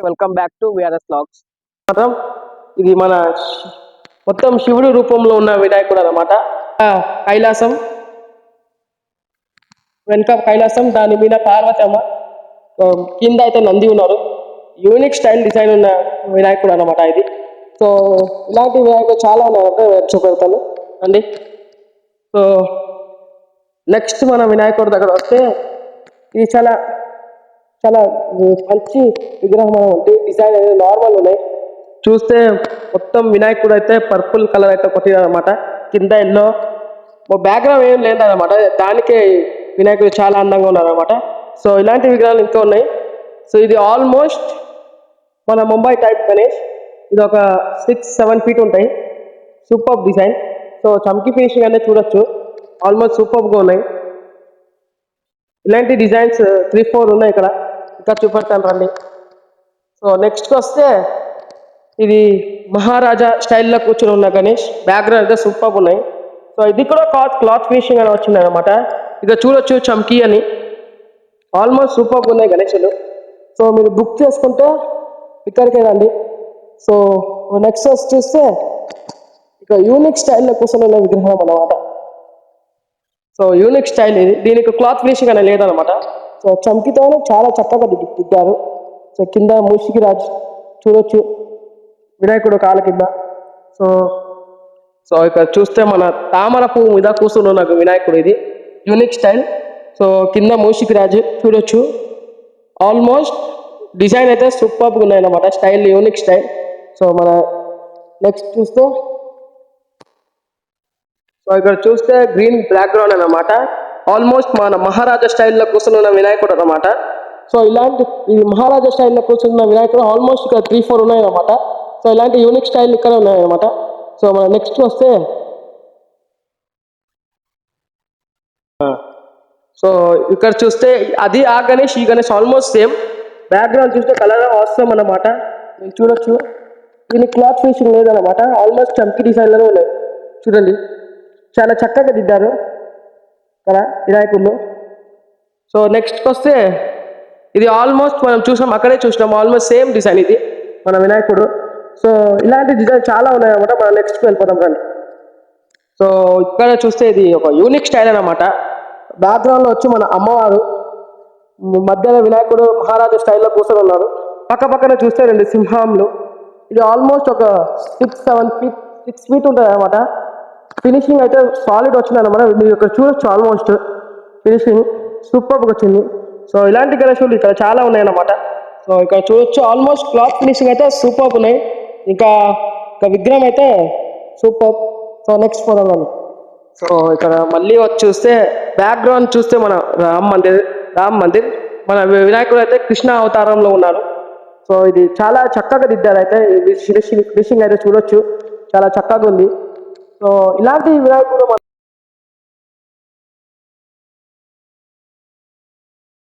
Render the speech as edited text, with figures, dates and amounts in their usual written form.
Welcome back to VRS blogs. మాత్రం ఇది మన మొత్తం శివుడు రూపంలో ఉన్న వినాయకుడు అన్నమాట. కైలాసం వెనుక కైలాసం, దాని మీద పార్వతమ్మ, కింద అయితే నంది ఉన్నారు. యూనిక్ స్టైల్ డిజైన్ ఉన్న వినాయకుడు అన్నమాట ఇది. సో ఇలాంటి వినాయకుడు చాలా ఉన్నాయంటే చూపెడతాను అండి. సో నెక్స్ట్ మన వినాయకుడి దగ్గర వస్తే ఇది చాలా చాలా మంచి విగ్రహం అంటే డిజైన్ అనేది నార్మల్ ఉన్నాయి. చూస్తే మొత్తం వినాయకుడు అయితే పర్పుల్ కలర్ అయితే కొట్టినమాట, కింద ఎల్లో, బ్యాక్గ్రౌండ్ ఏం లేదన్నమాట. దానికే వినాయకుడు చాలా అందంగా ఉన్నారనమాట. సో ఇలాంటి విగ్రహాలు ఇంకా ఉన్నాయి. సో ఇది ఆల్మోస్ట్ మన ముంబై టైప్ గణేష్. ఇది ఒక 6-7 ఫీట్ ఉంటాయి. Super design. సో చమ్కీ ఫినిషింగ్ అనేది చూడొచ్చు, ఆల్మోస్ట్ సూపర్గా ఉన్నాయి. ఇలాంటి డిజైన్స్ 3-4 ఉన్నాయి ఇక్కడ, ఇంకా చూపెడతాను రండి. సో నెక్స్ట్కి వస్తే ఇది మహారాజా స్టైల్లో కూర్చొని ఉన్న గణేష్. బ్యాక్గ్రౌండ్ అయితే సూపర్ ఉన్నాయి. సో ఇది కూడా క్లాత్ ఫినిషింగ్ అని వచ్చింది అనమాట. ఇక చూడొచ్చు చమ్కీ అని, ఆల్మోస్ట్ సూపర్గా ఉన్నాయి గణేషులు. సో మీరు బుక్ చేసుకుంటే ఇక్కడికే రండి. సో నెక్స్ట్ చూస్తే ఇక యూనిక్ స్టైల్లో కూర్చొని ఉన్న విగ్రహం అన్నమాట. సో యూనిక్ స్టైల్ ఇది, దీనికి క్లాత్ ఫినిషింగ్ అనేది లేదనమాట. సో చమ్కీతోనే చాలా చక్కగా దిద్దారు. సో కింద మూషికి రాజు చూడొచ్చు, వినాయకుడు కాళ్ళ కింద. సో సో ఇక్కడ చూస్తే మన తామర పువ్వు మీద కూర్చుని ఉన్న వినాయకుడు ఇది, యూనిక్ స్టైల్. సో కింద మూషికి రాజు చూడొచ్చు. ఆల్మోస్ట్ డిజైన్ అయితే సూపర్గా ఉన్నాయన్నమాట, స్టైల్ యూనిక్ స్టైల్. సో మన నెక్స్ట్ చూస్తే సో ఇక్కడ చూస్తే గ్రీన్ బ్యాక్గ్రౌండ్ అన్నమాట. ఆల్మోస్ట్ మన మహారాజా స్టైల్లో కూర్చుని ఉన్న వినాయకుడు అన్నమాట. సో ఇలాంటి ఈ మహారాజా స్టైల్లో కూర్చున్న వినాయకుడు ఆల్మోస్ట్ ఇక్కడ 3-4 ఉన్నాయన్నమాట. సో ఇలాంటి యూనిక్ స్టైల్ ఇక్కడ ఉన్నాయన్నమాట. సో మన నెక్స్ట్ వస్తే సో ఇక్కడ చూస్తే అది ఆ గణేష్ ఈ గణేష్ ఆల్మోస్ట్ సేమ్. బ్యాక్గ్రౌండ్ చూస్తే కలర్ అవసరం అన్నమాట, మీరు చూడొచ్చు. దీనికి క్లాత్ ఫినిషింగ్ లేదన్నమాట, ఆల్మోస్ట్ చమ్కీ డిజైన్లోనే ఉన్నాయి. చూడండి చాలా చక్కగా దిద్దారు కదా వినాయకుళ్ళు. సో నెక్స్ట్కి వస్తే ఇది ఆల్మోస్ట్ మనం చూసాం, అక్కడే చూసినాం, ఆల్మోస్ట్ సేమ్ డిజైన్ ఇది మన వినాయకుడు. సో ఇలాంటి డిజైన్ చాలా ఉన్నాయన్నమాట. మనం నెక్స్ట్కి వెళ్ళిపోతాం రండి. సో ఇక్కడ చూస్తే ఇది ఒక యూనిక్ స్టైల్ అన్నమాట. బ్యాక్గ్రౌండ్లో వచ్చి మన అమ్మవారు, మధ్యలో వినాయకుడు మహారాజా స్టైల్లో కూర్చొని ఉన్నారు. పక్క పక్కన చూస్తే 2 సింహాలు. ఇది ఆల్మోస్ట్ ఒక 6 ఫీట్ ఉంటుంది అనమాట. ఫినిషింగ్ అయితే సాలిడ్ వచ్చింది అనమాట. మీరు ఇక్కడ చూడొచ్చు, ఆల్మోస్ట్ ఫినిషింగ్ సూపర్గా వచ్చింది. సో ఇలాంటి గణేశులు ఇక్కడ చాలా ఉన్నాయన్నమాట. సో ఇక్కడ చూడొచ్చు, ఆల్మోస్ట్ క్లాత్ ఫినిషింగ్ అయితే సూపర్ ఉన్నాయి. ఇంకా విగ్రహం అయితే సూపర్. సో నెక్స్ట్ పోదాం. సో ఇక్కడ మళ్ళీ వచ్చి చూస్తే బ్యాక్గ్రౌండ్ చూస్తే మన రామ్ మందిర్ మన వినాయకుడు అయితే కృష్ణ అవతారంలో ఉన్నారు. సో ఇది చాలా చక్కగా దిద్దారు అయితే, ఫినిషింగ్ అయితే చూడొచ్చు, చాలా చక్కగా ఉంది. సో ఇలాంటి వినాయకుడు